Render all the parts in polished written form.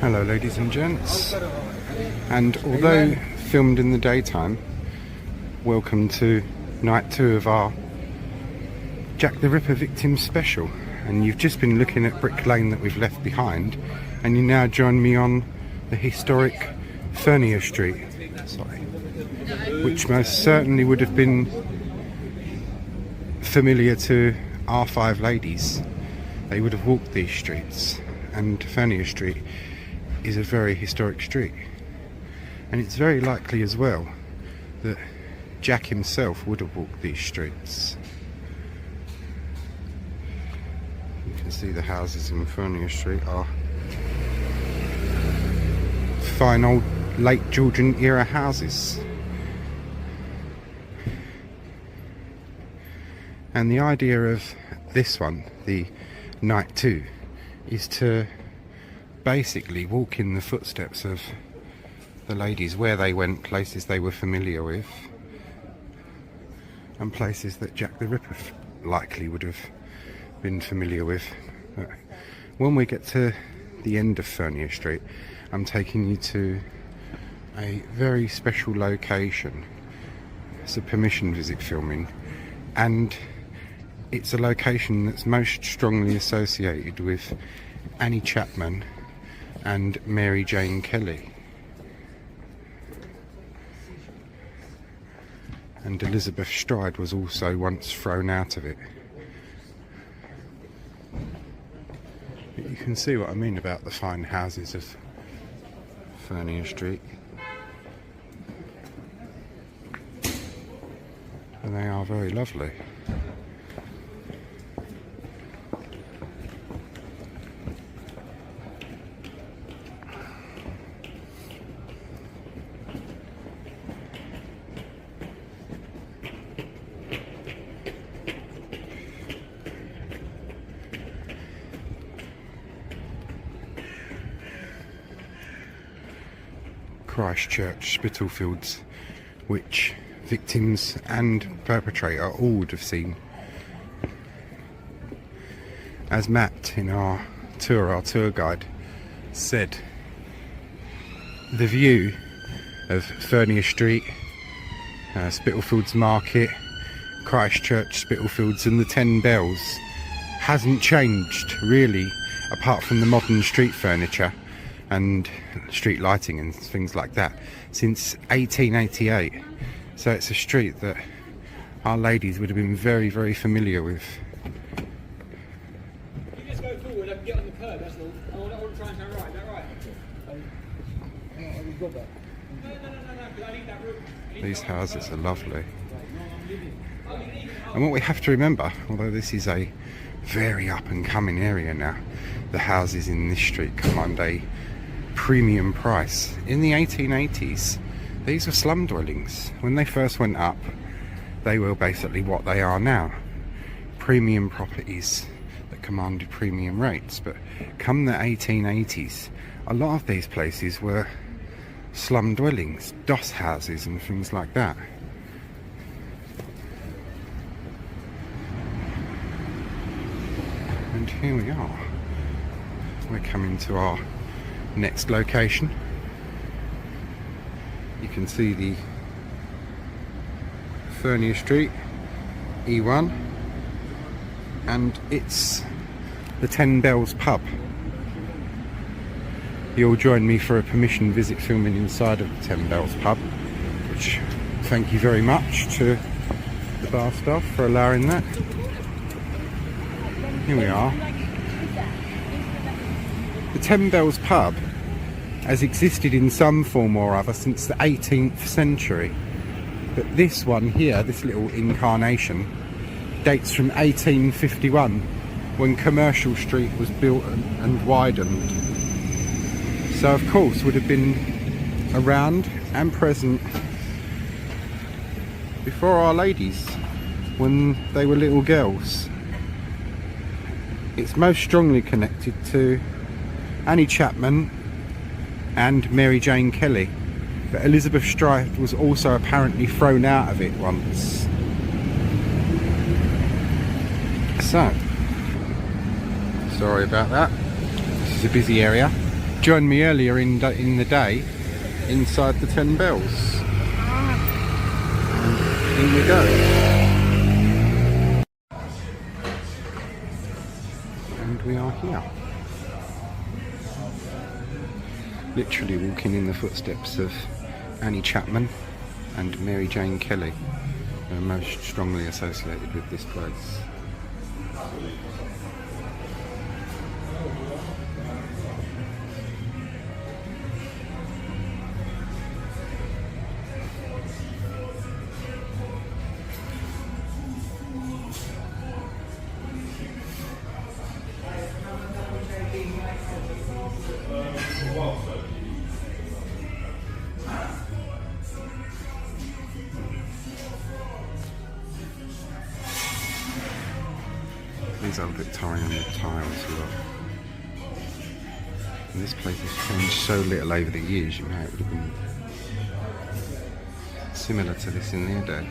Hello ladies and gents, and although filmed in the daytime, welcome to night 2 of our Jack the Ripper victim special. And you've just been looking at Brick Lane that we've left behind, and you now join me on the historic Fournier Street, which most certainly would have been familiar to our 5 ladies. They would have walked these streets, and Fournier Street is a very historic street, and it's very likely as well that Jack himself would have walked these streets. You can see the houses in Fournier Street are fine old late Georgian era houses. And the idea of this one, the night 2, is to basically walk in the footsteps of the ladies, where they went, places they were familiar with, and places that Jack the Ripper likely would have been familiar with. But when we get to the end of Fournier Street, I'm taking you to a very special location. It's a permission visit filming, and it's a location that's most strongly associated with Annie Chapman and Mary Jane Kelly. And Elizabeth Stride was also once thrown out of it. But you can see what I mean about the fine houses of Fournier Street. And they are very lovely. Christchurch, Spitalfields, which victims and perpetrator all would have seen. As Matt in our tour guide said, the view of Fournier Street, Spitalfields Market, Christchurch, Spitalfields and the 10 Bells hasn't changed really, apart from the modern street furniture and street lighting and things like that, since 1888. So it's a street that our ladies would have been very, very familiar with. You just go forward and get on the curb, that's all. I want to try and turn right, is that right? We've got that. No, because I need that room. These houses are lovely. And what we have to remember, although this is a very up and coming area now, the houses in this street command a premium price. In the 1880s, these were slum dwellings. When they first went up, they were basically what they are now, premium properties that commanded premium rates. But come the 1880s, a lot of these places were slum dwellings, doss houses and things like that. And here we are. We're coming to our next location. You can see the Fournier Street E1, and it's the 10 Bells pub. You'll join me for a permission visit filming inside of the 10 Bells pub, which thank you very much to the bar staff for allowing that. Here we are. The 10 Bells pub has existed in some form or other since the 18th century, but this one here, this little incarnation, dates from 1851, when Commercial Street was built and widened. So of course would have been around and present before our ladies, when they were little girls. It's most strongly connected to Annie Chapman and Mary Jane Kelly, but Elizabeth Stride was also apparently thrown out of it once. So Sorry about that. This is a busy area. Joined me earlier in the day inside the 10 Bells. And in we go. And we are here. Literally walking in the footsteps of Annie Chapman and Mary Jane Kelly, who are most strongly associated with this place. These old Victorian tiles, look. And this place has changed so little over the years, you know, it would have been similar to this in their day.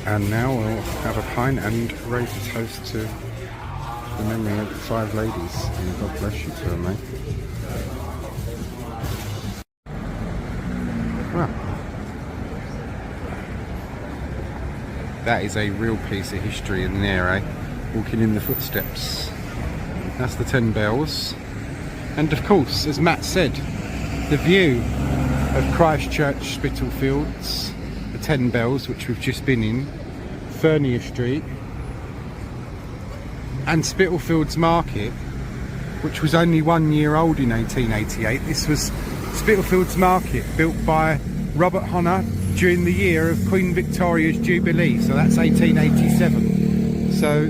And now we'll have a pint and raise a toast to the memory of the 5 ladies. And God bless you to them, mate. Well, that is a real piece of history in there, eh? Walking in the footsteps. That's the 10 bells. And of course, as Matt said, the view of Christchurch, Spitalfields, the 10 bells, which we've just been in, Fournier Street, and Spitalfields Market, which was only 1 year old in 1888. This was Spitalfields Market, built by Robert Honor during the year of Queen Victoria's Jubilee, so that's 1887. So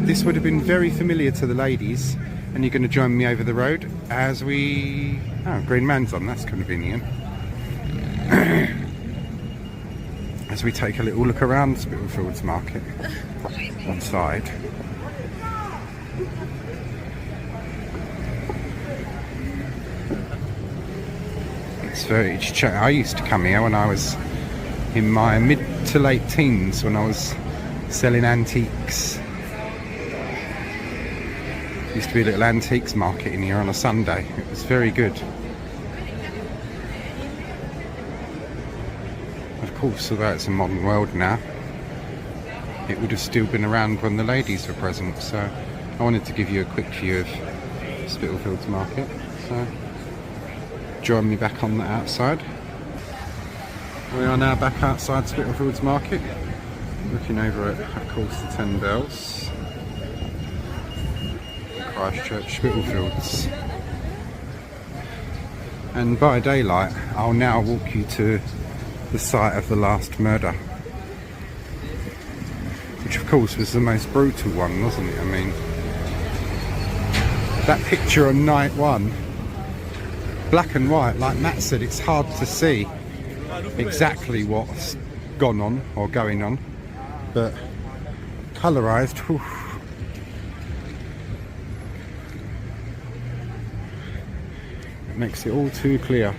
this would have been very familiar to the ladies. And you're going to join me over the road as we... Oh, Green Man's on, that's convenient. As we take a little look around Spitalfields Market inside. I used to come here when I was in my mid to late teens, when I was selling antiques. Used to be a little antiques market in here on a Sunday. It was very good. Of course, although it's a modern world now, it would have still been around when the ladies were present. So I wanted to give you a quick view of Spitalfields Market. So join me back on the outside. We are now back outside Spitalfields Market, looking over at, of course, the 10 bells. Christchurch, Spitalfields. And by daylight, I'll now walk you to the site of the last murder, which of course was the most brutal one, wasn't it? I mean, that picture on night 1, black and white, like Matt said, it's hard to see exactly what's gone on or going on, but colourised, whew. Makes it all too clear.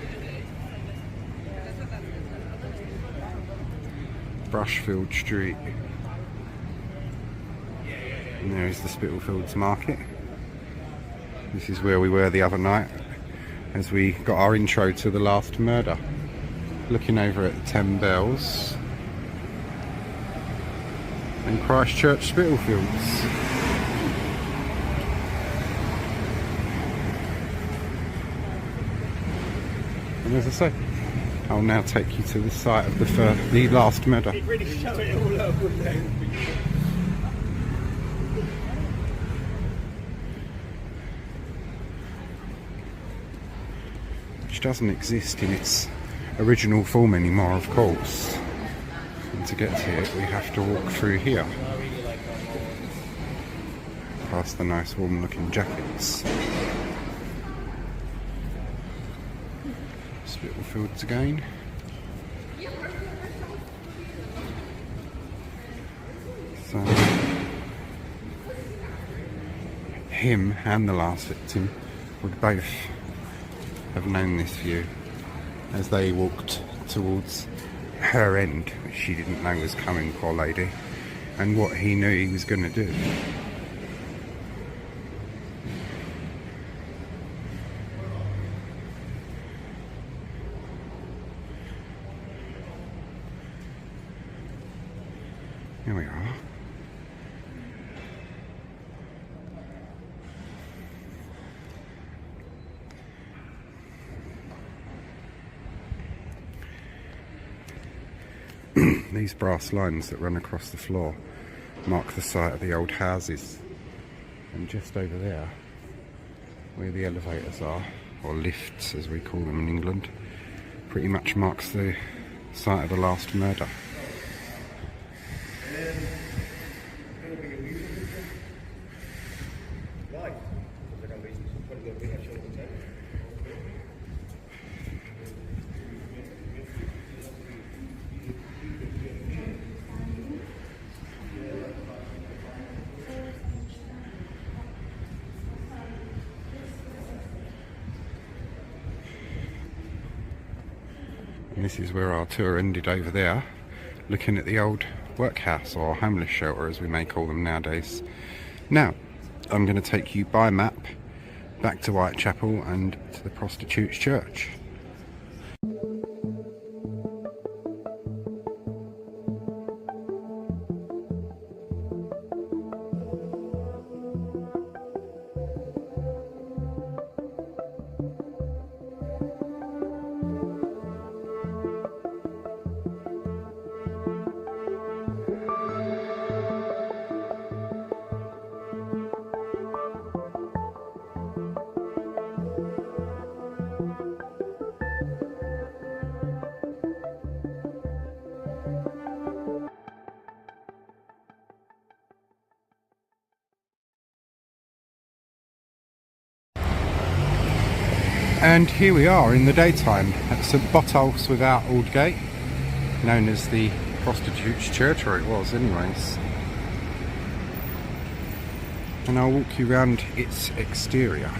Brushfield Street. And there is the Spitalfields Market. This is where we were the other night as we got our intro to the last murder. Looking over at the 10 bells and Christchurch, Spitalfields. And as I say, I'll now take you to the site of the last murder. It'd really show it all up, wouldn't it? Which doesn't exist in its original form anymore, of course. And to get to it, we have to walk through here, past the nice warm-looking jackets. Spitalfields again. So, him and the last victim would both have known this view as they walked towards her end, which she didn't know was coming, poor lady, and what he knew he was going to do. Here we are. These brass lines that run across the floor mark the site of the old houses, and just over there, where the elevators are, or lifts as we call them in England, pretty much marks the site of the last murder. And this is where our tour ended over there, looking at the old workhouse, or homeless shelter as we may call them nowadays. Now, I'm going to take you by map back to Whitechapel and to the Prostitutes Church. And here we are in the daytime at St Botolph's without Aldgate, known as the Prostitutes Church, or it was anyways. And I'll walk you around its exterior.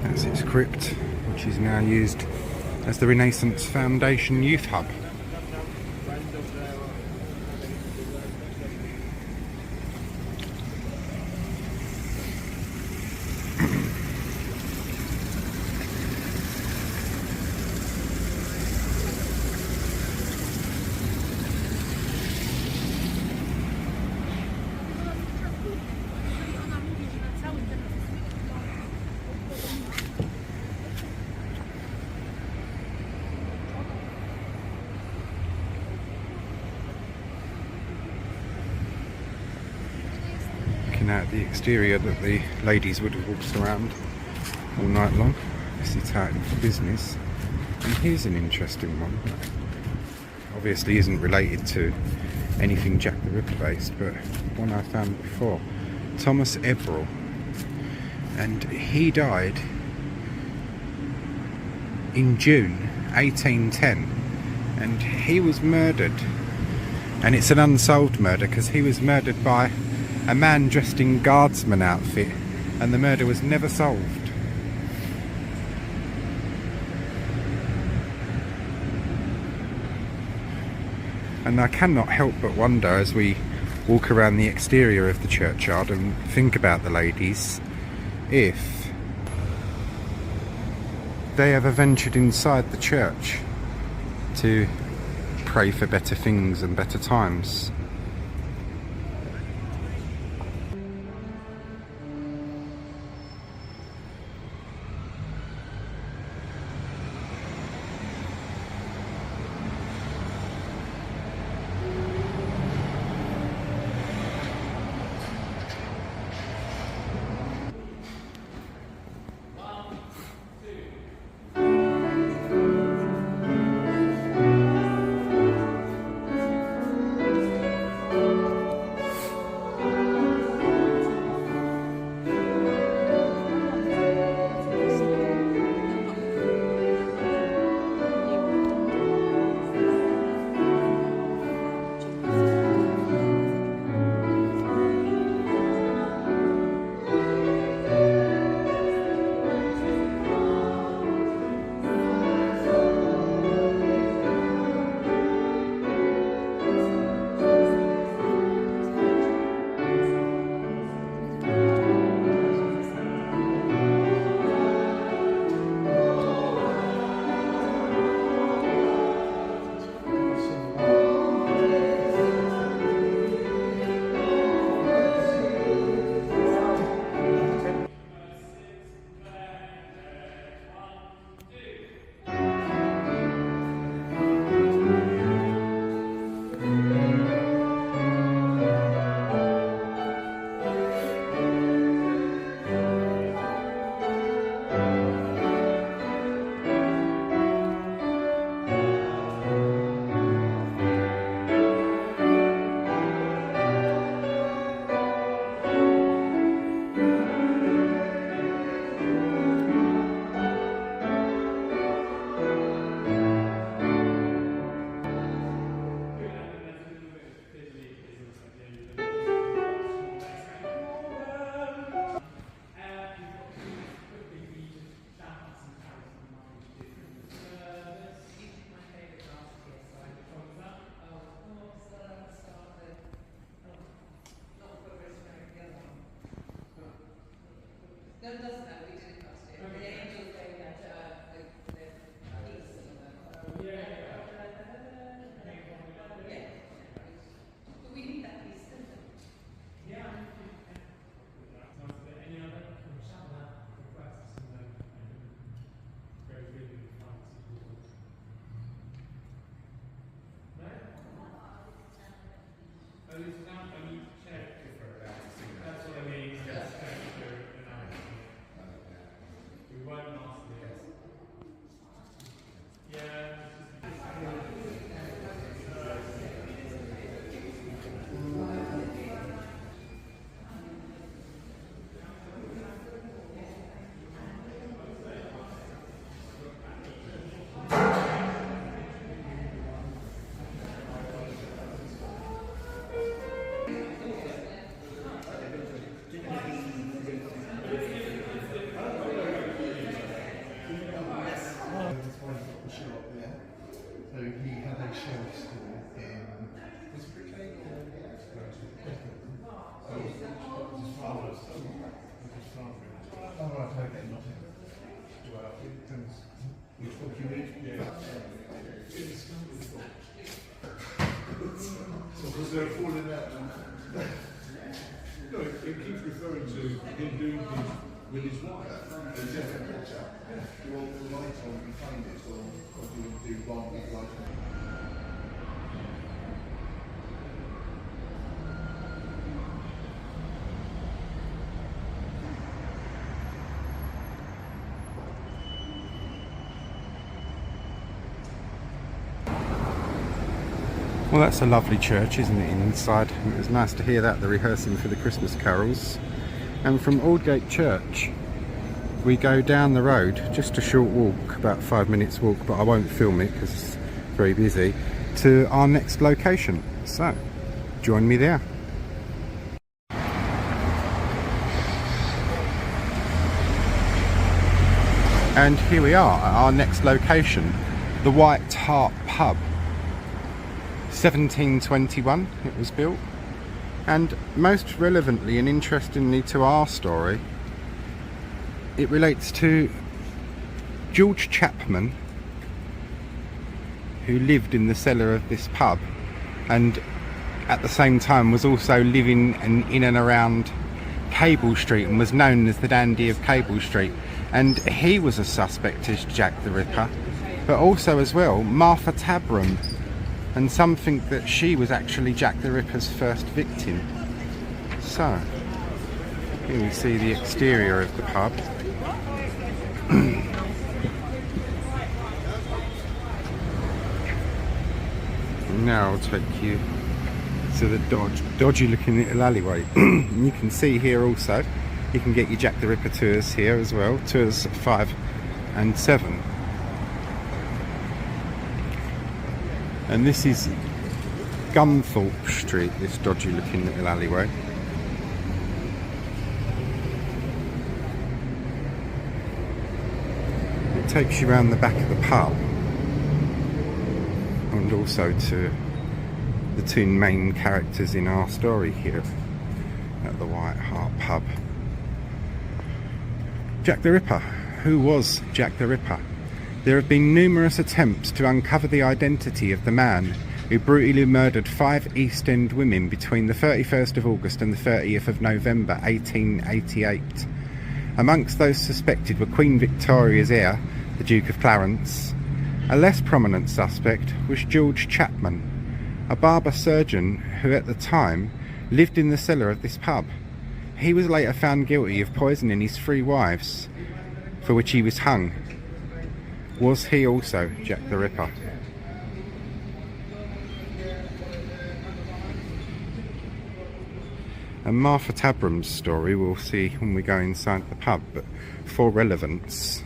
That's its crypt, which is now used as the Renaissance Foundation Youth Hub. At the exterior that the ladies would have walked around all night long. This is out for business. And here's an interesting one. Obviously isn't related to anything Jack the Ripper based, but one I found before. Thomas Everell. And he died in June 1810. And he was murdered. And it's an unsolved murder because he was murdered by a man dressed in guardsman outfit, and the murder was never solved. And I cannot help but wonder, as we walk around the exterior of the churchyard and think about the ladies, if they ever ventured inside the church to pray for better things and better times. falling out. No, it keeps referring to him doing things with his wife. There's a different picture. You want the light on behind it, or do you want to do one with light on? Well, that's a lovely church, isn't it, inside? It was nice to hear that, the rehearsing for the Christmas carols. And from Aldgate Church, we go down the road, just a short walk, about 5 minutes walk, but I won't film it because it's very busy, to our next location. So, join me there. And here we are at our next location, the White Hart Pub. 1721 it was built, and most relevantly and interestingly to our story, it relates to George Chapman, who lived in the cellar of this pub and at the same time was also living in and around Cable Street and was known as the Dandy of Cable Street, and he was a suspect as Jack the Ripper, but also as well Martha Tabram, and some think that she was actually Jack the Ripper's first victim. So, here we see the exterior of the pub. Now I'll take you to the dodgy looking little alleyway. You can see here also, you can get your Jack the Ripper tours here as well, tours 5 and 7. And this is Gunthorpe Street, this dodgy looking little alleyway. It takes you around the back of the pub and also to the two main characters in our story here at the White Hart Pub. Jack the Ripper. Who was Jack the Ripper? There have been numerous attempts to uncover the identity of the man who brutally murdered 5 East End women between the 31st of August and the 30th of November 1888. Amongst those suspected were Queen Victoria's heir, the Duke of Clarence. A less prominent suspect was George Chapman, a barber surgeon who at the time lived in the cellar of this pub. He was later found guilty of poisoning his 3 wives, for which he was hung. Was he also Jack the Ripper? And Martha Tabram's story we'll see when we go inside the pub, but for relevance,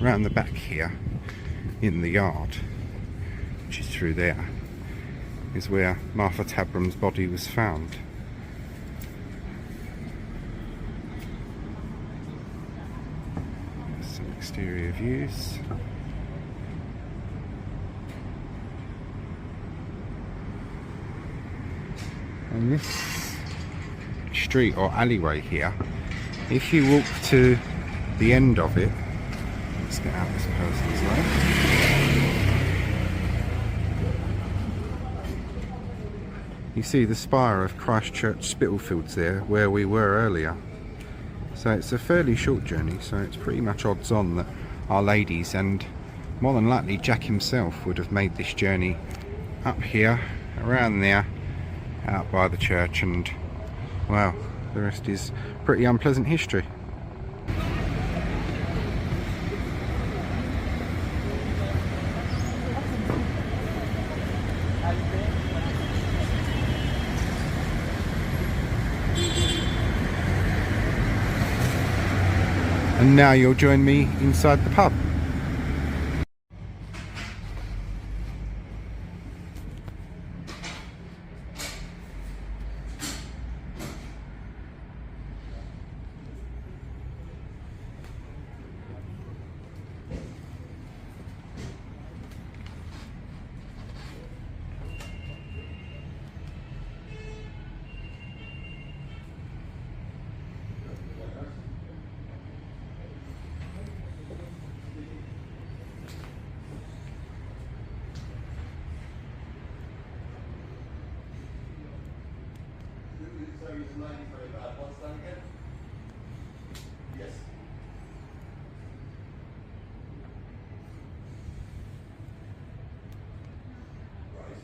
round the back here in the yard, which is through there, is where Martha Tabram's body was found. Exterior views. And this street or alleyway here, if you walk to the end of it, let's get out this person's way. You see the spire of Christchurch Spitalfields there, where we were earlier. So it's a fairly short journey, so it's pretty much odds on that our ladies and more than likely Jack himself would have made this journey up here, around there, out by the church, and well, the rest is pretty unpleasant history. And now you'll join me inside the pub. sorry, the line is very bad. What's that again? Yes. Right.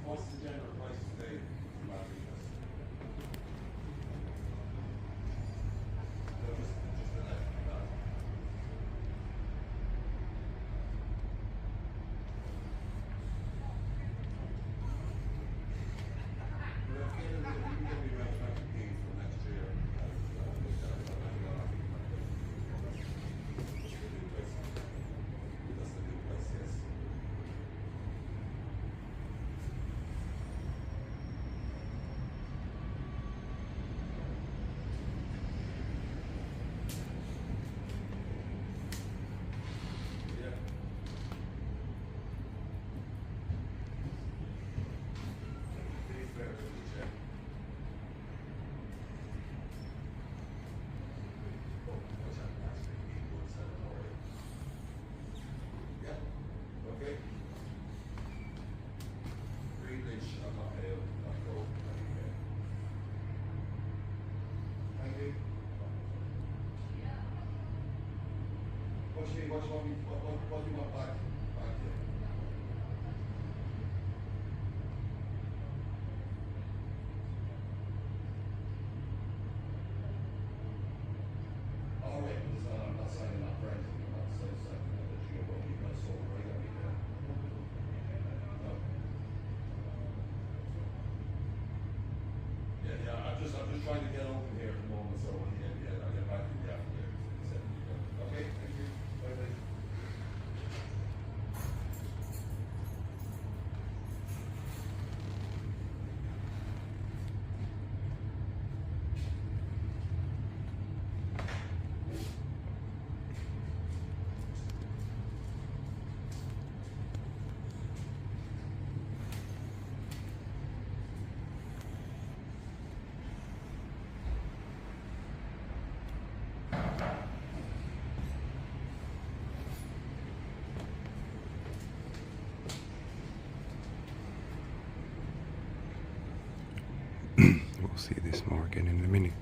What's the general price today? What do you want back here? All right, I'm not signing up for anything. I'm not signing up that you will be not sold right up here. No. Yeah, I'm just trying to get open here at the moment, so I'll get back to you after there. Okay, thank you. Bye-bye. We'll see this more again in a minute.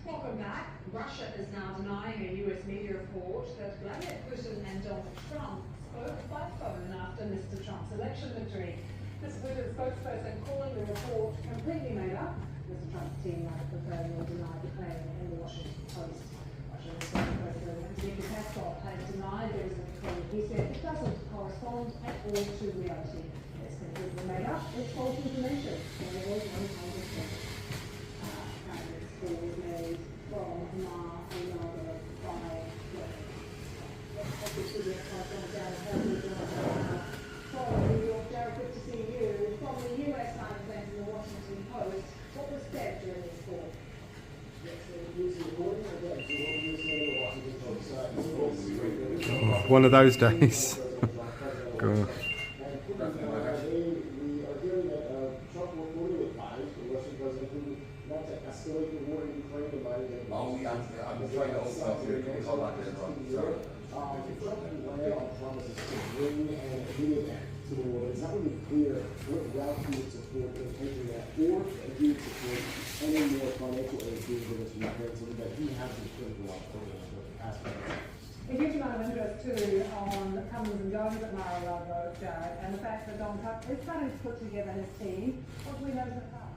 Welcome back. Russia is now denying a US media report that Vladimir Putin and Donald Trump spoke by phone after Mr. Trump's election victory. Mr. Putin's spokesperson calling the report completely made up. Mr. Trump's team might prefer or deny the claim in the Washington Post. Russian spokesperson Dmitry Peskov has denied there is a recording. He said it doesn't correspond at all to reality. It's completely made up. It's false information. There was 100%. Was made from another by obviously from New York. Jared, good to see you. From the US One of those days. God. It's not really clear what route he would support in taking that, or if he would support any more financial aid being given to Ukraine, so that he has some critical aspects. A huge amount of interest too on comings and goings at Mar-a-Lago, Jared, and the fact that Don Tuck is starting to put together his team. What do we know so far?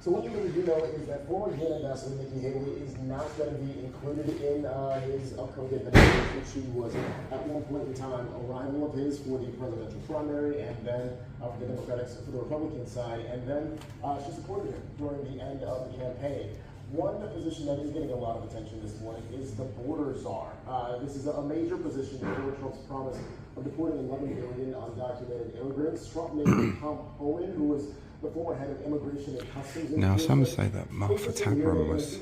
So one thing that we do know is that former UN Ambassador Nikki Haley is not going to be included in his upcoming administration. She was at one point in time a rival of his for the presidential primary, and then for the Republican side, and then she supported him during the end of the campaign. One position that is getting a lot of attention this morning is the border czar. This is a major position that Donald Trump's promise of deporting 11 million undocumented immigrants. Trump named Tom Homan, who was the former head of immigration and customs. Now, some say that Martha Tabram was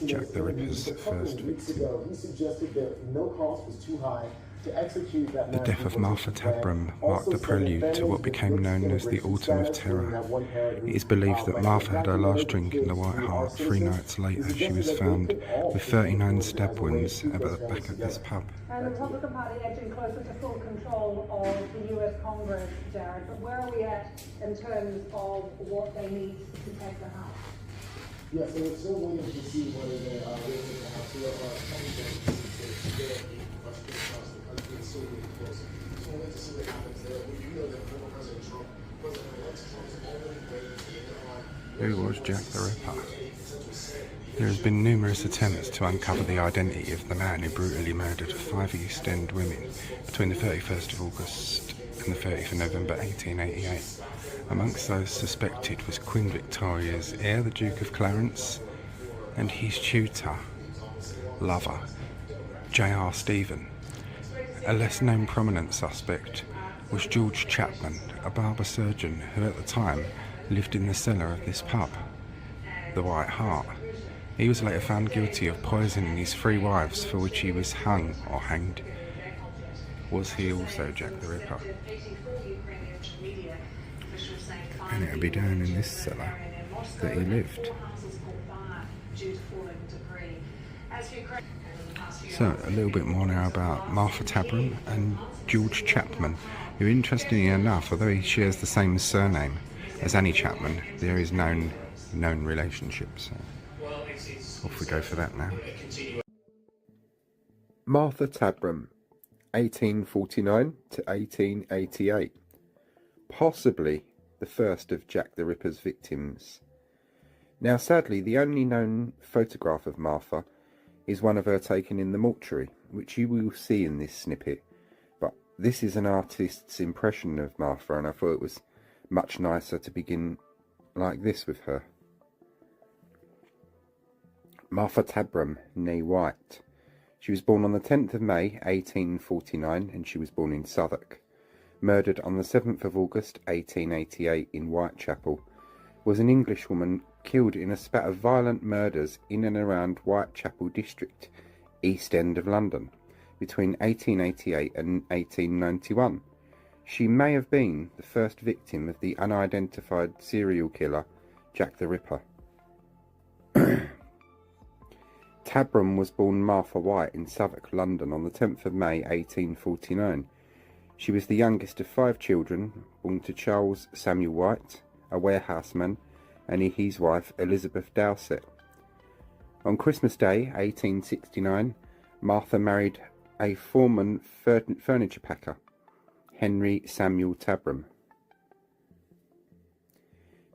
Jack the Ripper's first victim. He suggested that no cost was too high to execute that. The death of Martha Tabram marked the prelude to what became known as the Autumn of Terror. It is believed that Martha had her last drink in the White Hart 3 nights later. She was found with 39 stab wounds at the back of this pub. And the Republican Party edging closer to full control of the US Congress, Jared, but where are we at in terms of what they need to take the House? Yeah, so we're still waiting to see whether they are able to have to across the country and so really close. So we'll wait to see what happens there. We do know that former President Trump, President-elect Trump, is already weighed in on Who was Jack the Ripper? There has been numerous attempts to uncover the identity of the man who brutally murdered 5 East End women between the 31st of August and the 30th of November 1888. Amongst those suspected was Queen Victoria's heir, the Duke of Clarence, and his tutor, lover, J.R. Stephen. A less known prominent suspect was George Chapman, a barber surgeon who at the time lived in the cellar of this pub, the White Hart. He was later found guilty of poisoning his 3 wives, for which he was hung or hanged. Was he also Jack the Ripper? And it would be down in this cellar that he lived. So, a little bit more now about Martha Tabram and George Chapman, who, interestingly enough, although he shares the same surname as Annie Chapman, there is known relationships. So off we go for that now. Martha Tabram, 1849 to 1888, possibly the first of Jack the Ripper's victims. Now, sadly, the only known photograph of Martha is one of her taken in the mortuary, which you will see in this snippet. But this is an artist's impression of Martha, and I thought it was much nicer to begin like this with her. Martha Tabram, née White. She was born on the 10th of May 1849, and she was born in Southwark. Murdered on the 7th of August 1888 in Whitechapel, was an Englishwoman killed in a spat of violent murders in and around Whitechapel district, East End of London, between 1888 and 1891. She may have been the first victim of the unidentified serial killer Jack the Ripper. Tabram was born Martha White in Southwark, London on the 10th of May 1849. She was the youngest of 5 children, born to Charles Samuel White, a warehouseman, and his wife Elizabeth Dowsett. On Christmas Day 1869, Martha married a foreman furniture packer, Henry Samuel Tabram.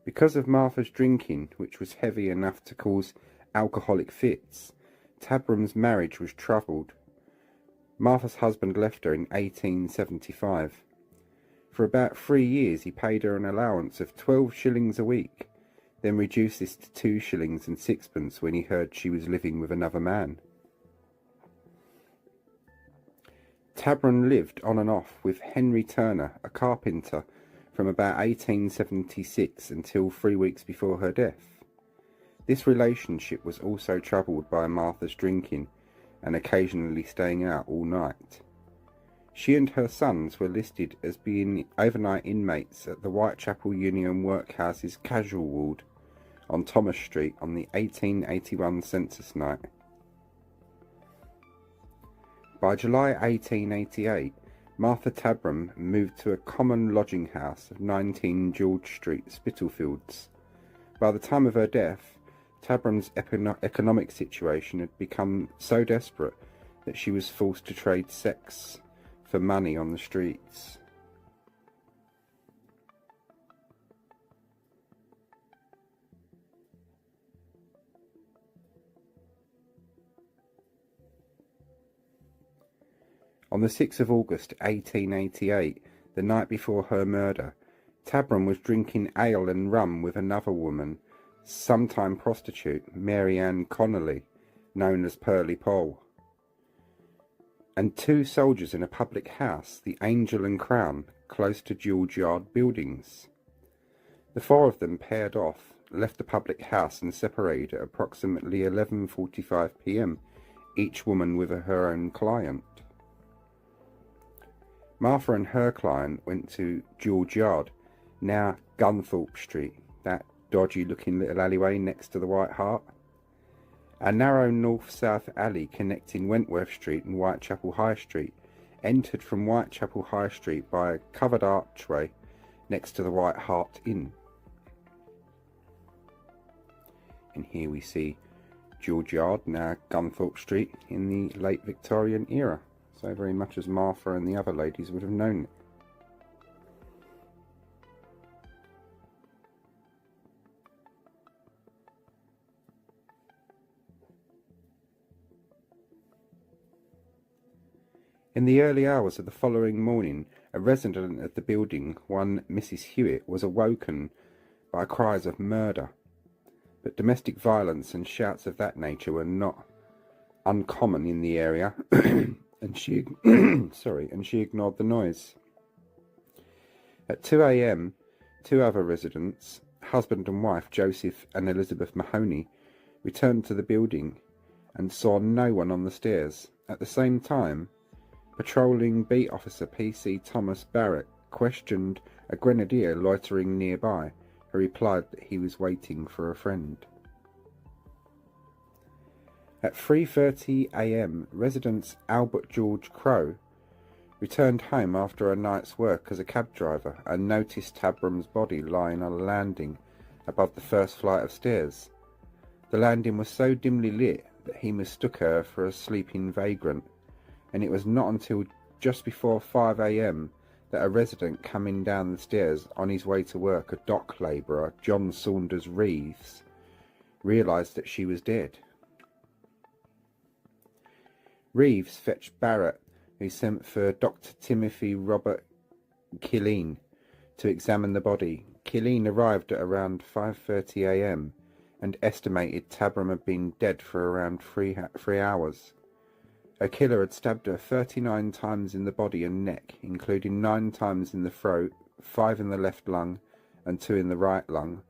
Because of Martha's drinking, which was heavy enough to cause alcoholic fits, Tabram's marriage was troubled. Martha's husband left her in 1875. For about 3 years he paid her an allowance of 12 shillings a week, then reduced this to 2 shillings and sixpence when he heard she was living with another man. Tabram lived on and off with Henry Turner, a carpenter, from about 1876 until 3 weeks before her death. This relationship was also troubled by Martha's drinking and occasionally staying out all night. She and her sons were listed as being overnight inmates at the Whitechapel Union Workhouse's casual ward on Thomas Street on the 1881 census night. By July 1888, Martha Tabram moved to a common lodging house of 19 George Street, Spitalfields. By the time of her death, Tabram's economic situation had become so desperate that she was forced to trade sex for money on the streets. On the 6th of August 1888, the night before her murder, Tabram was drinking ale and rum with another woman, sometime prostitute, Mary Ann Connolly, known as Pearly Poll, and two soldiers in a public house, the Angel and Crown, close to George Yard buildings. The four of them paired off, left the public house and separated at approximately 11:45 p.m, each woman with her own client. Martha and her client went to George Yard, now Gunthorpe Street, that dodgy looking little alleyway next to the White Hart. A narrow north-south alley connecting Wentworth Street and Whitechapel High Street entered from Whitechapel High Street by a covered archway next to the White Hart Inn. And here we see George Yard, now Gunthorpe Street, in the late Victorian era, so very much as Martha and the other ladies would have known it. In the early hours of the following morning, a resident of the building, one Mrs. Hewitt, was awoken by cries of murder. But domestic violence and shouts of that nature were not uncommon in the area, and she ignored the noise. At 2 a.m, two other residents, husband and wife Joseph and Elizabeth Mahoney, returned to the building and saw no one on the stairs. At the same time, patrolling beat officer P.C. Thomas Barrett questioned a grenadier loitering nearby, who replied that he was waiting for a friend. At 3:30 a.m, residents Albert George Crow returned home after a night's work as a cab driver and noticed Tabram's body lying on a landing above the first flight of stairs. The landing was so dimly lit that he mistook her for a sleeping vagrant, and it was not until just before 5 a.m. that a resident coming down the stairs on his way to work, a dock labourer, John Saunders Reeves, realised that she was dead. Reeves fetched Barrett, who sent for Dr. Timothy Robert Killeen to examine the body. Killeen arrived at around 5:30 a.m. and estimated Tabram had been dead for around 3 hours. Her killer had stabbed her 39 times in the body and neck, including 9 times in the throat, 5 in the left lung and 2 in the right lung,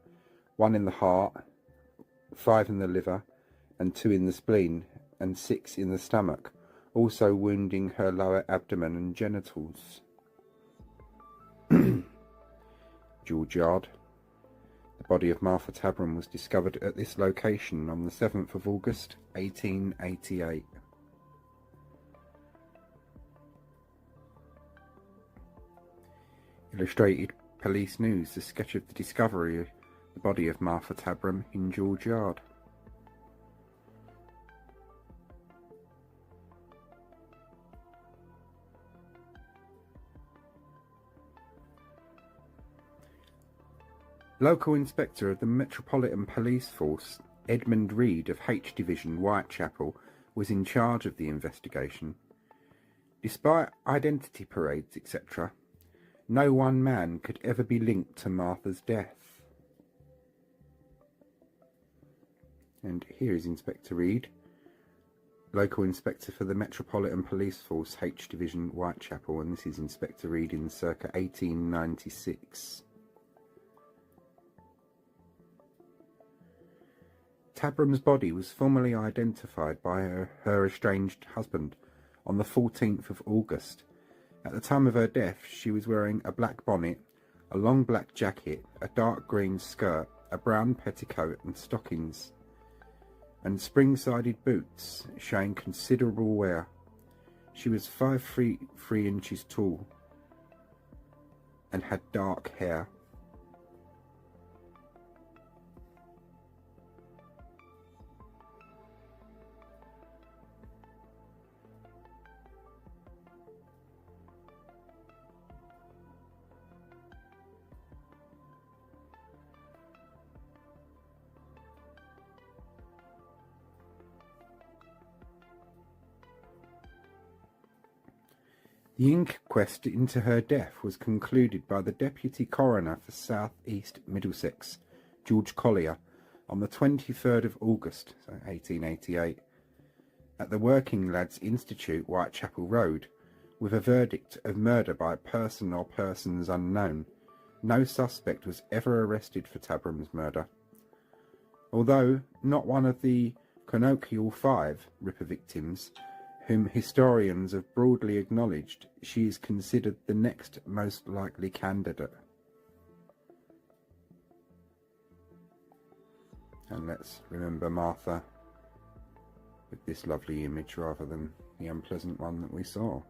1 in the heart, 5 in the liver and 2 in the spleen, and 6 in the stomach, also wounding her lower abdomen and genitals. George Yard. The body of Martha Tabram was discovered at this location on the 7th of August 1888. Illustrated Police News, a sketch of the discovery of the body of Martha Tabram in George Yard. Local Inspector of the Metropolitan Police Force, Edmund Reed of H Division, Whitechapel, was in charge of the investigation. Despite identity parades, etc., no one man could ever be linked to Martha's death. And here is Inspector Reed, Local Inspector for the Metropolitan Police Force, H Division, Whitechapel, and this is Inspector Reed in circa 1896. Tabram's body was formally identified by her estranged husband on the 14th of August, At the time of her death, she was wearing a black bonnet, a long black jacket, a dark green skirt, a brown petticoat and stockings, and spring-sided boots showing considerable wear. She was 5 feet 3 inches tall and had dark hair. The inquest into her death was concluded by the Deputy Coroner for South East Middlesex, George Collier, on the 23rd of August, so 1888, at the Working Lads Institute, Whitechapel Road, with a verdict of murder by a person or persons unknown. No suspect was ever arrested for Tabram's murder. Although not one of the Canonical 5 Ripper victims, whom historians have broadly acknowledged, she is considered the next most likely candidate. And let's remember Martha with this lovely image rather than the unpleasant one that we saw.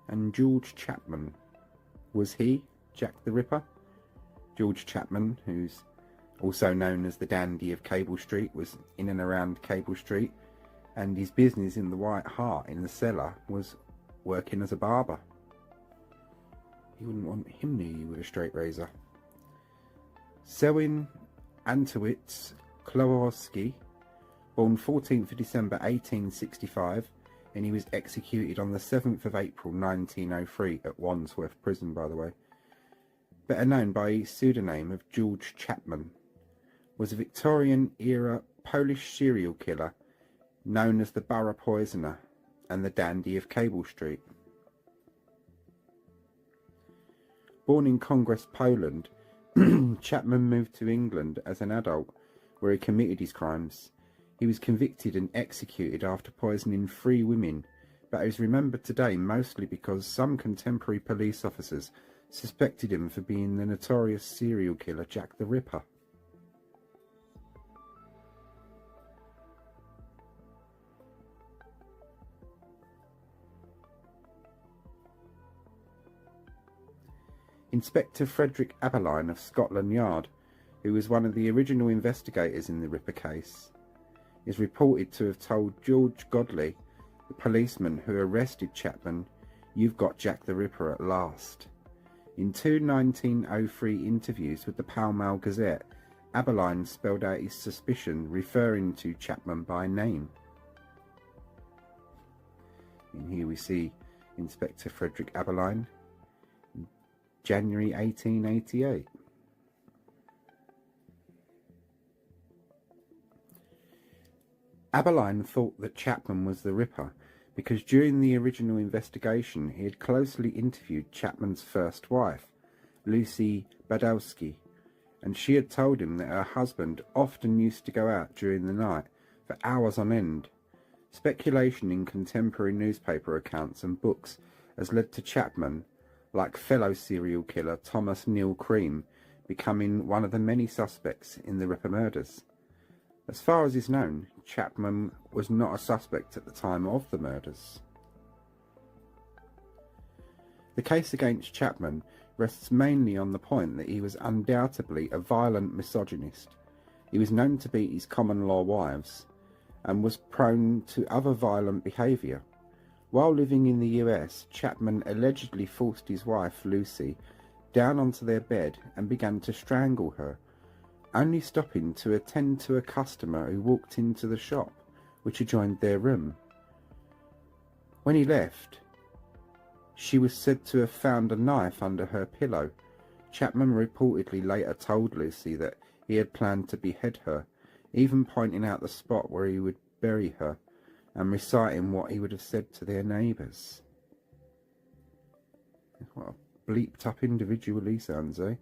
And George Chapman, was he Jack the Ripper? George Chapman, who's also known as the Dandy of Cable Street, was in and around Cable Street, and his business in the White Hart in the cellar was working as a barber. You wouldn't want him near you with a straight razor. Selwyn Antowitz Klowarski, born 14th of December 1865, and he was executed on the 7th of April 1903 at Wandsworth Prison, by the way. Better known by his pseudonym of George Chapman, was a Victorian-era Polish serial killer known as the Borough Poisoner and the Dandy of Cable Street. Born in Congress, Poland, Chapman moved to England as an adult, where he committed his crimes. He was convicted and executed after poisoning 3 women, but is remembered today mostly because some contemporary police officers suspected him for being the notorious serial killer Jack the Ripper. Inspector Frederick Aberline of Scotland Yard, who was one of the original investigators in the Ripper case, is reported to have told George Godley, the policeman who arrested Chapman, "You've got Jack the Ripper at last." In 2 1903 interviews with the Pall Mall Gazette, Aberline spelled out his suspicion, referring to Chapman by name. And here we see Inspector Frederick Aberline, January 1888. Aberline thought that Chapman was the Ripper because during the original investigation he had closely interviewed Chapman's first wife, Lucy Badowski, and she had told him that her husband often used to go out during the night for hours on end. Speculation in contemporary newspaper accounts and books has led to Chapman, like fellow serial killer Thomas Neil Cream, becoming one of the many suspects in the Ripper murders. As far as is known, Chapman was not a suspect at the time of the murders. The case against Chapman rests mainly on the point that he was undoubtedly a violent misogynist. He was known to beat his common-law wives and was prone to other violent behaviour. While living in the US, Chapman allegedly forced his wife, Lucy, down onto their bed and began to strangle her, only stopping to attend to a customer who walked into the shop, which adjoined their room. When he left, she was said to have found a knife under her pillow. Chapman reportedly later told Lucy that he had planned to behead her, even pointing out the spot where he would bury her, and reciting what he would have said to their neighbours. What a bleeped up individual he sounds, eh?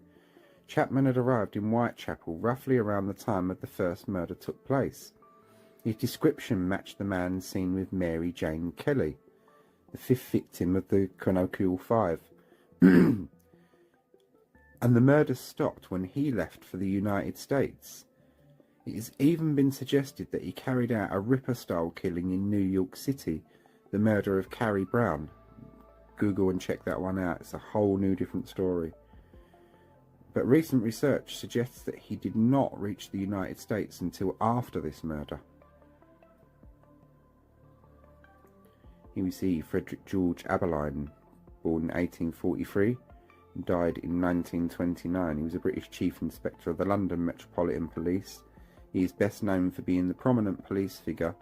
Chapman had arrived in Whitechapel roughly around the time of the first murder took place. His description matched the man seen with Mary Jane Kelly, the 5th victim of the Canonical 5. And the murder stopped when he left for the United States. It has even been suggested that he carried out a Ripper-style killing in New York City, the murder of Carrie Brown. Google and check that one out, it's a whole new different story. But recent research suggests that he did not reach the United States until after this murder. Here we see Frederick George Aberline, born in 1843 and died in 1929. He was a British Chief Inspector of the London Metropolitan Police. He is best known for being the prominent police figure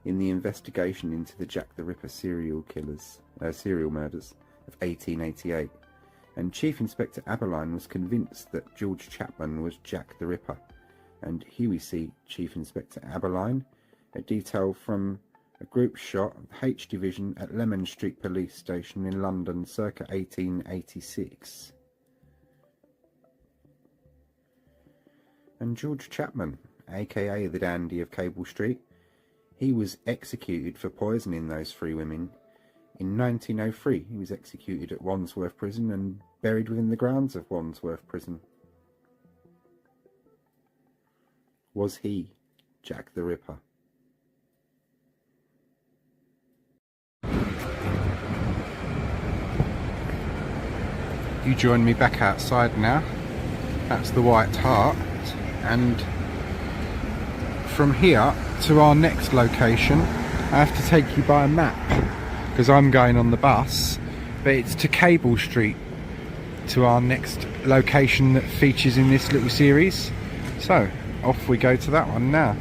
in the investigation into the Jack the Ripper serial murders of 1888. And Chief Inspector Aberline was convinced that George Chapman was Jack the Ripper. And here we see Chief Inspector Aberline, a detail from a group shot of the H Division at Lemon Street Police Station in London circa 1886. And George Chapman, aka the Dandy of Cable Street, he was executed for poisoning those 3 women. In 1903, he was executed at Wandsworth Prison and buried within the grounds of Wandsworth Prison. Was he Jack the Ripper? You join me back outside now. That's the White Hart, and from here to our next location I have to take you by a map because I'm going on the bus, but it's to Cable Street, to our next location that features in this little series. So off we go to that one now.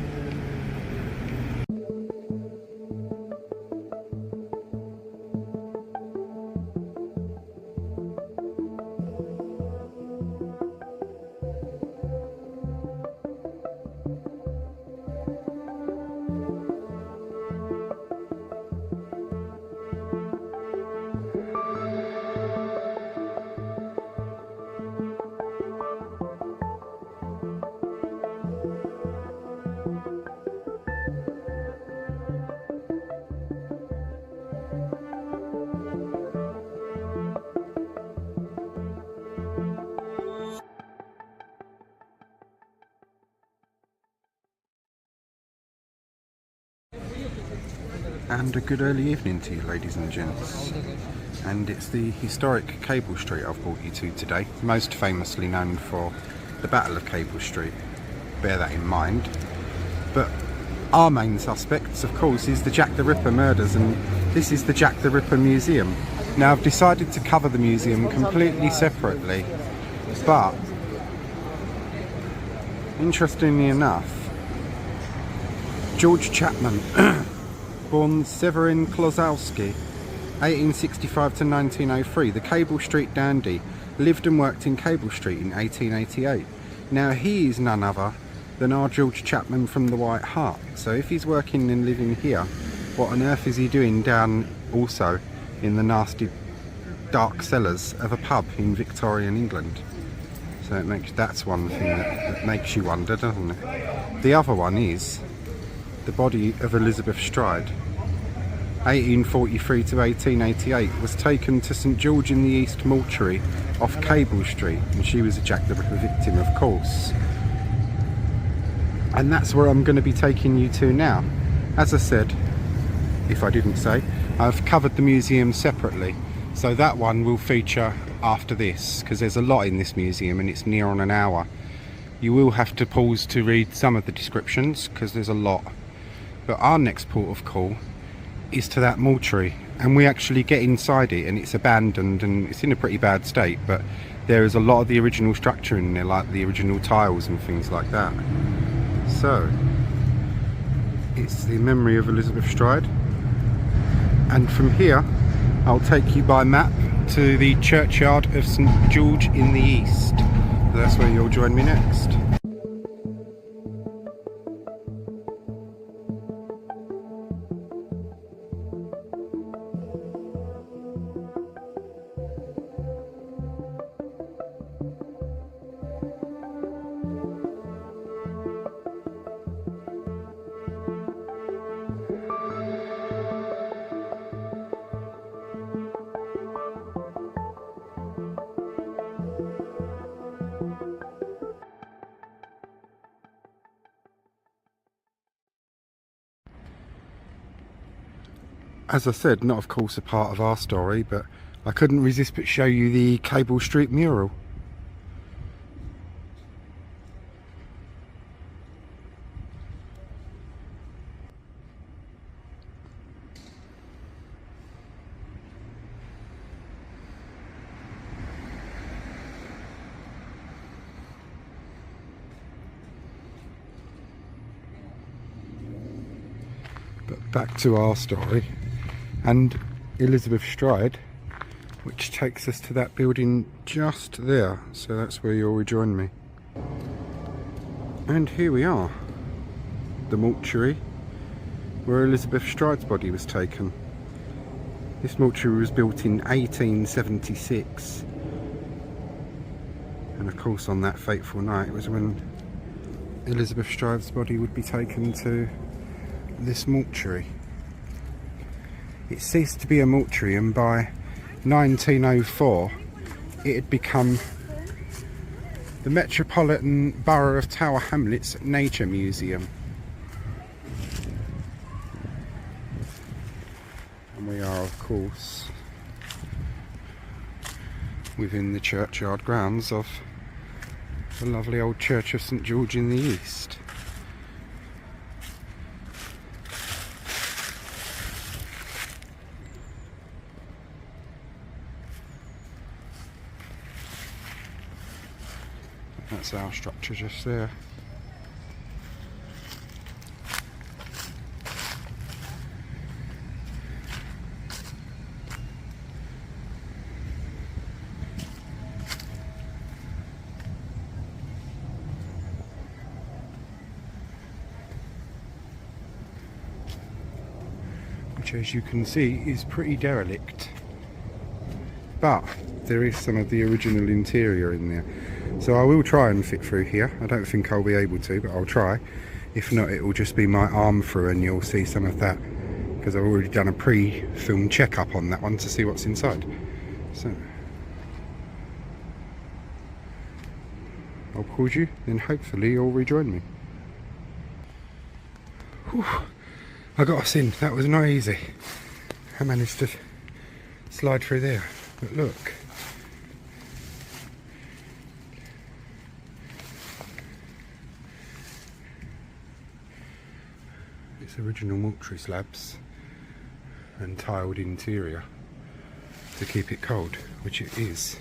And a good early evening to you, ladies and gents. And it's the historic Cable Street I've brought you to today, most famously known for the Battle of Cable Street. Bear that in mind. But our main suspects, of course, is the Jack the Ripper murders, and this is the Jack the Ripper Museum. Now, I've decided to cover the museum completely separately, but interestingly enough, George Chapman born Severin Klosowski, 1865 to 1903, the Cable Street dandy, lived and worked in Cable Street in 1888. Now he is none other than our George Chapman from the White Hart. So if he's working and living here, what on earth is he doing down also in the nasty dark cellars of a pub in Victorian England? So that's one thing that makes you wonder, doesn't it? The other one is the body of Elizabeth Stride, 1843 to 1888, was taken to St George in the East mortuary off Cable Street, and she was a Jack the Ripper victim, of course. And that's where I'm going to be taking you to now. As I said, if I didn't say, I've covered the museum separately, so that one will feature after this, because there's a lot in this museum and it's near on an hour. You will have to pause to read some of the descriptions because there's a lot. But our next port of call is to that mortuary, and we actually get inside it, and it's abandoned and it's in a pretty bad state, but there is a lot of the original structure in there, like the original tiles and things like that. So it's the memory of Elizabeth Stride, and from here I'll take you by map to the churchyard of St George in the East. That's where you'll join me next. as I said, not of course a part of our story, but I couldn't resist but show you the Cable Street mural. But back to our story and Elizabeth Stride, which takes us to that building just there. So that's where you'll rejoin me. And here we are, the mortuary where Elizabeth Stride's body was taken. This mortuary was built in 1876, and of course on that fateful night was when Elizabeth Stride's body would be taken to this mortuary. It ceased to be a mortuary, and by 1904 it had become the Metropolitan Borough of Tower Hamlets Nature Museum. And we are of course within the churchyard grounds of the lovely old Church of St George in the East. That's our structure just there. Which, as you can see, is pretty derelict. But there is some of the original interior in there. So I will try and fit through here. I don't think I'll be able to, but I'll try. If not, it will just be my arm through and you'll see some of that, because I've already done a pre-film check-up on that one to see what's inside. So I'll pause you, then hopefully you'll rejoin me. Whew. I got us in. That was not easy. I managed to slide through there. But look. It's original mortuary slabs and tiled interior to keep it cold, which it is.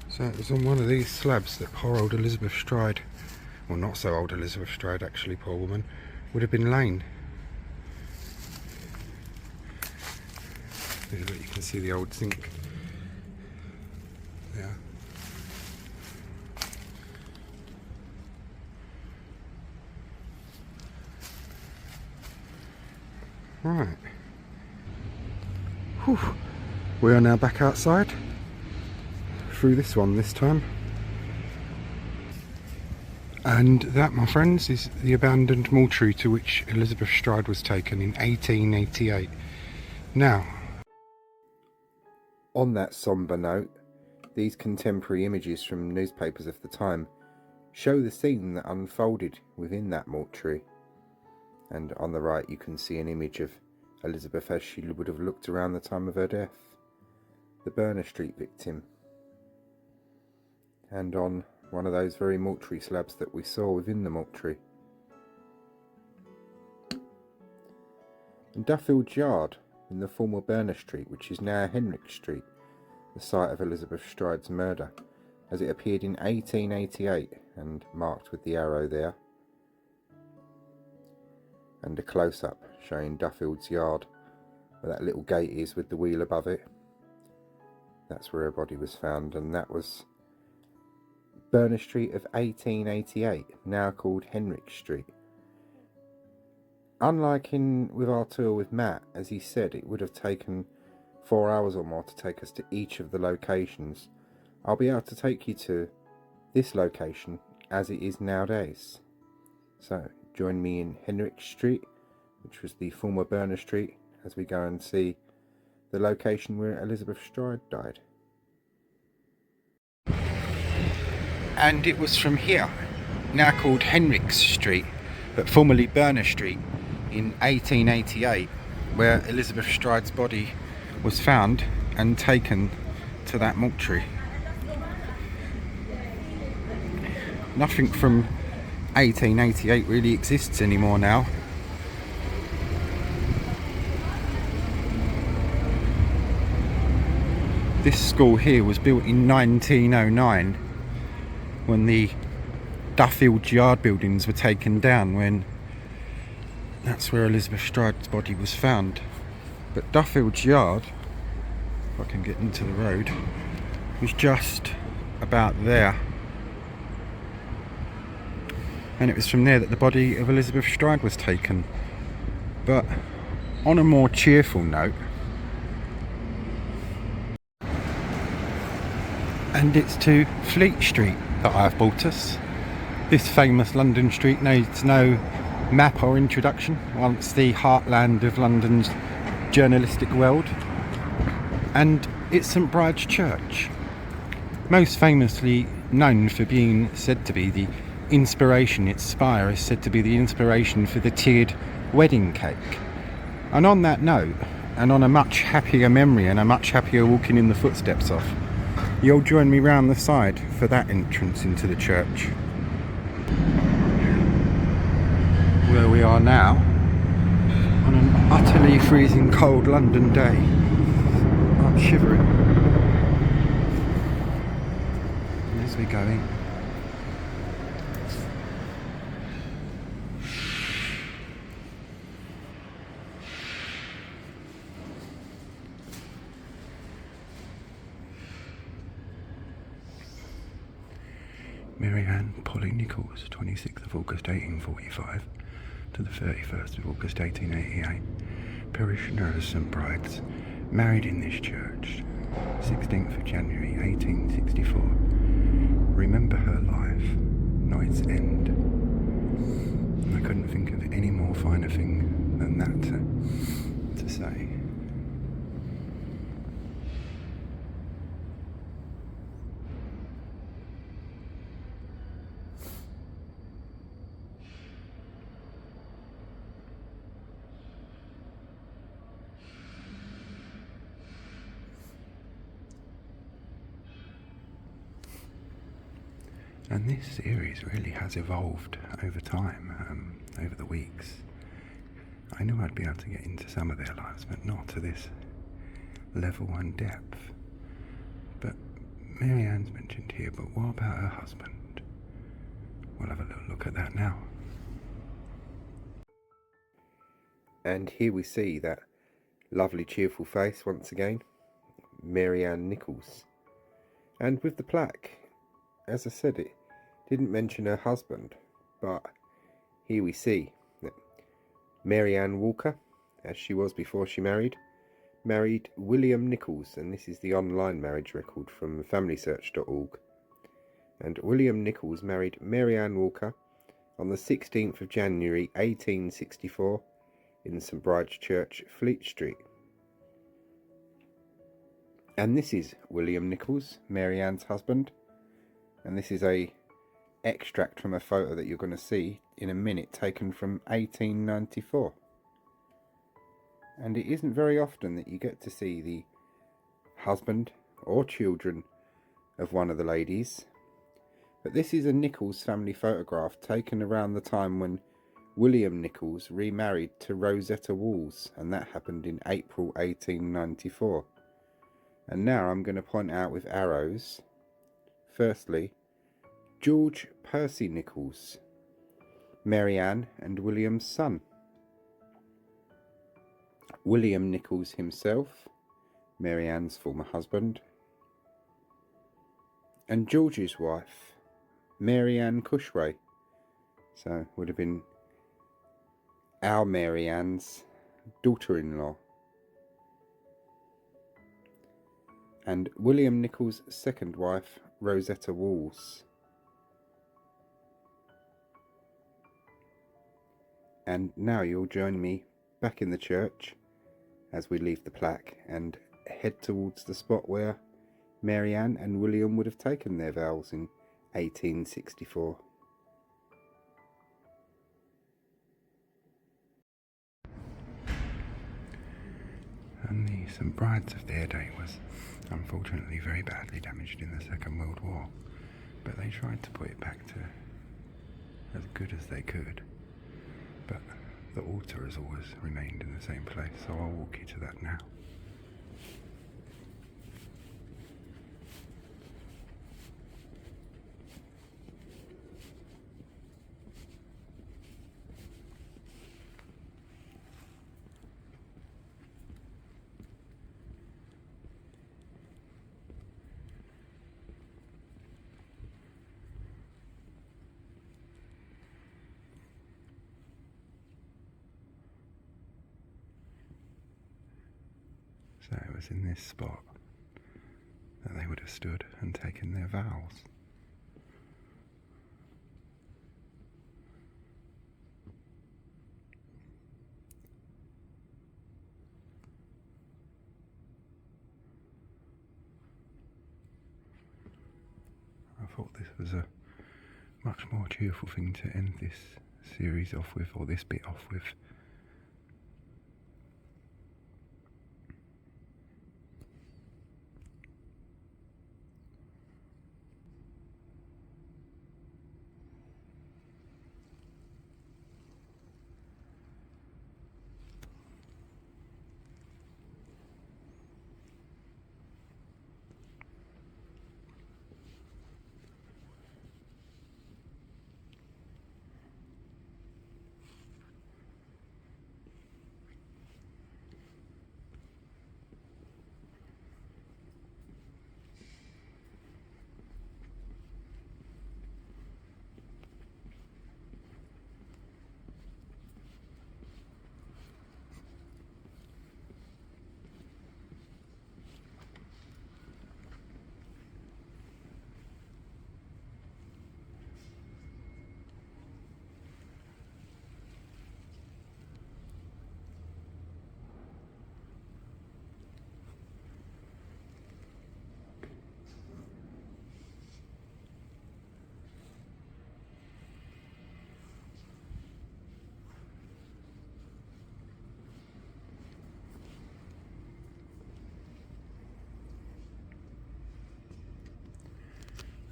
So it was on one of these slabs that poor old Elizabeth Stride, well not so old Elizabeth Stride actually, poor woman, would have been lain. You can see the old zinc there. Right. Whew. We are now back outside. Through this one this time. And that, my friends, is the abandoned mortuary to which Elizabeth Stride was taken in 1888. Now, on that sombre note, these contemporary images from newspapers of the time show the scene that unfolded within that mortuary. And on the right you can see an image of Elizabeth as she would have looked around the time of her death. The Berner Street victim. And on one of those very mortuary slabs that we saw within the mortuary. And Duffield Yard in the former Berner Street, which is now Henriques Street, the site of Elizabeth Stride's murder, as it appeared in 1888 and marked with the arrow there. and a close-up showing Duffield's yard, where that little gate is with the wheel above it. That's where her body was found, and that was Berner Street of 1888, now called Henriques Street. Unlike with our tour with Matt, as he said, it would have taken 4 hours or more to take us to each of the locations. I'll be able to take you to this location as it is nowadays. So join me in Henriques Street, which was the former Berner Street, as we go and see the location where Elizabeth Stride died. And it was from here, now called Henriques Street, but formerly Berner Street, in 1888, where Elizabeth Stride's body was found and taken to that mortuary. Nothing from 1888 really exists anymore now. This school here was built in 1909 when the Duffield's Yard buildings were taken down, when that's where Elizabeth Stride's body was found. But Duffield's Yard, if I can get into the road, was just about there. And it was from there that the body of Elizabeth Stride was taken. But on a more cheerful note, and it's to Fleet Street that I've brought us. This famous London street needs no map or introduction, once the heartland of London's journalistic world. And it's St Bride's Church, most famously known for being said to be the inspiration, its spire is said to be the inspiration for the tiered wedding cake. And on that note, and on a much happier memory and a much happier walking in the footsteps of, you'll join me round the side for that entrance into the church, where we are now on an utterly freezing cold London day. I'm shivering. And as we go in, Mary Ann Polly Nichols, 26th of August 1845 to the 31st of August 1888, parishioner of St Bride's, married in this church, 16th of January 1864. Remember her life, not its end. And I couldn't think of any more finer thing than that to say. And this series really has evolved over time, over the weeks. I knew I'd be able to get into some of their lives, but not to this level and depth. But Mary Ann's mentioned here, but what about her husband? We'll have a little look at that now. And here we see that lovely cheerful face once again, Mary Ann Nichols. And with the plaque, as I said, it didn't mention her husband, but here we see that Mary Ann Walker, as she was before she married William Nichols, and this is the online marriage record from familysearch.org. And William Nichols married Mary Ann Walker on the 16th of January 1864 in St Bride's Church, Fleet Street. And this is William Nichols, Mary Ann's husband. And this is a extract from a photo that you're going to see in a minute, taken from 1894. And it isn't very often that you get to see the husband or children of one of the ladies. But this is a Nichols family photograph taken around the time when William Nichols remarried to Rosetta Walls, and that happened in April 1894. And now I'm going to point out with arrows, firstly, George Percy Nichols, Mary Ann and William's son. William Nichols himself, Mary Ann's former husband, and George's wife, Mary Ann Cushray. So would have been our Mary Ann's daughter-in-law. And William Nichols' second wife, Rosetta Walls. And now you'll join me back in the church as we leave the plaque and head towards the spot where Mary Ann and William would have taken their vows in 1864. And the St Bride's of their day was unfortunately very badly damaged in the Second World War, but they tried to put it back to as good as they could. But the altar has always remained in the same place, so I'll walk you to that now. So it was in this spot that they would have stood and taken their vows. I thought this was a much more cheerful thing to end this series off with, or this bit off with.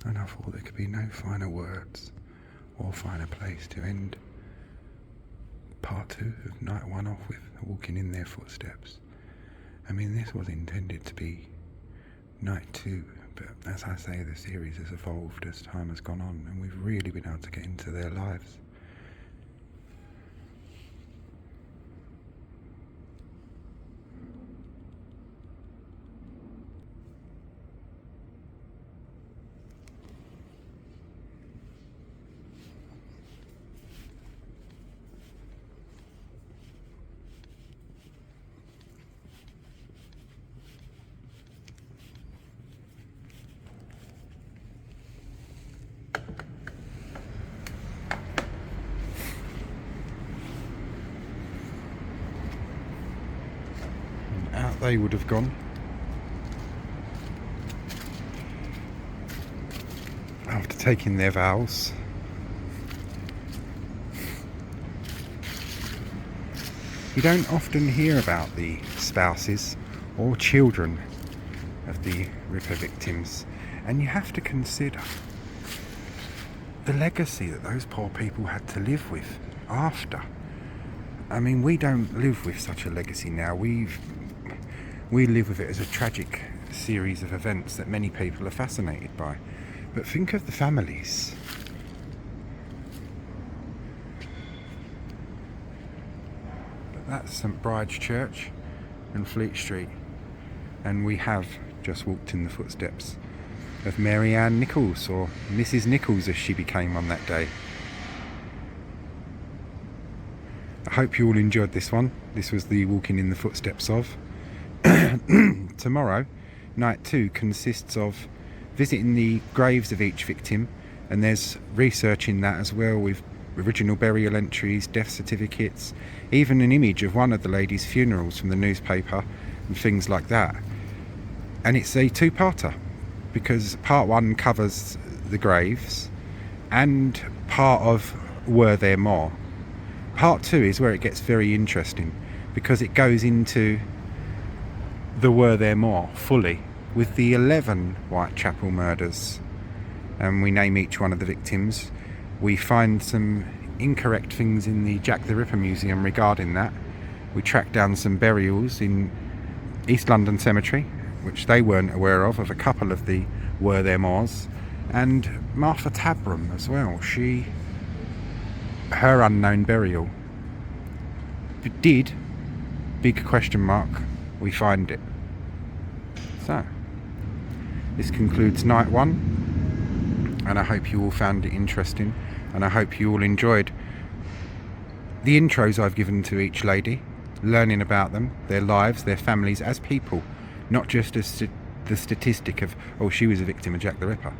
And I thought there could be no finer words or finer place to end part 2 of night 1 off with, walking in their footsteps. I mean, this was intended to be night 2, but as I say, the series has evolved as time has gone on, and we've really been able to get into their lives. Out they would have gone after taking their vows. You don't often hear about the spouses or children of the Ripper victims, and you have to consider the legacy that those poor people had to live with after. I mean, we don't live with such a legacy now. We live with it as a tragic series of events that many people are fascinated by. But think of the families. But that's St Bride's Church, and Fleet Street, and we have just walked in the footsteps of Mary Ann Nichols, or Mrs. Nichols as she became on that day. I hope you all enjoyed this one. This was the walking in the footsteps of. Tomorrow, night 2 consists of visiting the graves of each victim, and there's research in that as well, with original burial entries, death certificates, even an image of one of the ladies' funerals from the newspaper and things like that. And it's a two-parter, because part 1 covers the graves and part of Were There More. Part 2 is where it gets very interesting, because it goes into the Were There More fully, with the 11 Whitechapel murders, and we name each one of the victims. We find some incorrect things in the Jack the Ripper Museum regarding that. We track down some burials in East London Cemetery, which they weren't aware of a couple of the Were There Mores, and Martha Tabram as well. Her unknown burial. Did, big question mark, we find it. So, this concludes night 1, and I hope you all found it interesting, and I hope you all enjoyed the intros I've given to each lady, learning about them, their lives, their families as people, not just as the statistic of, oh, she was a victim of Jack the Ripper.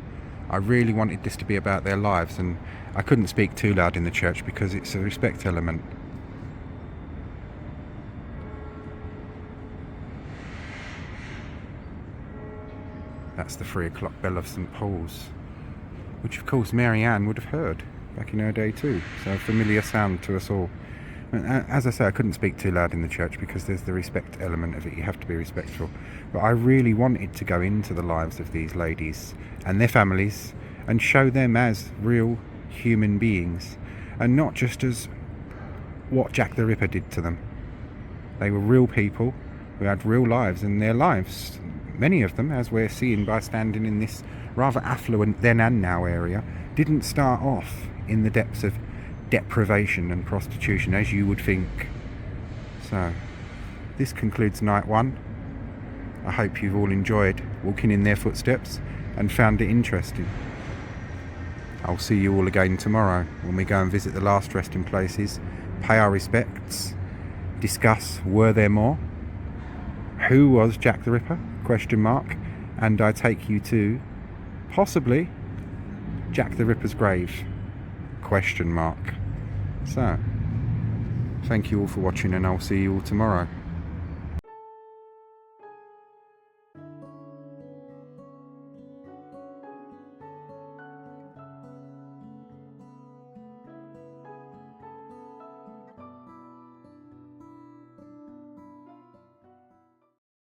I really wanted this to be about their lives, and I couldn't speak too loud in the church because it's a respect element. That's the 3 o'clock bell of St Paul's, which of course Mary Ann would have heard back in her day too, so a familiar sound to us all. As I say, I couldn't speak too loud in the church because there's the respect element of it. You have to be respectful. But I really wanted to go into the lives of these ladies and their families and show them as real human beings, and not just as what Jack the Ripper did to them. They were real people who had real lives, and their lives, many of them, as we're seeing by standing in this rather affluent then and now area, didn't start off in the depths of deprivation and prostitution as you would think. So this concludes night 1. I hope you've all enjoyed walking in their footsteps and found it interesting. I'll see you all again tomorrow when we go and visit the last resting places, pay our respects, discuss Were There More, who was Jack the Ripper, ? And I take you to possibly Jack the Ripper's grave, ? So, thank you all for watching, and I'll see you all tomorrow.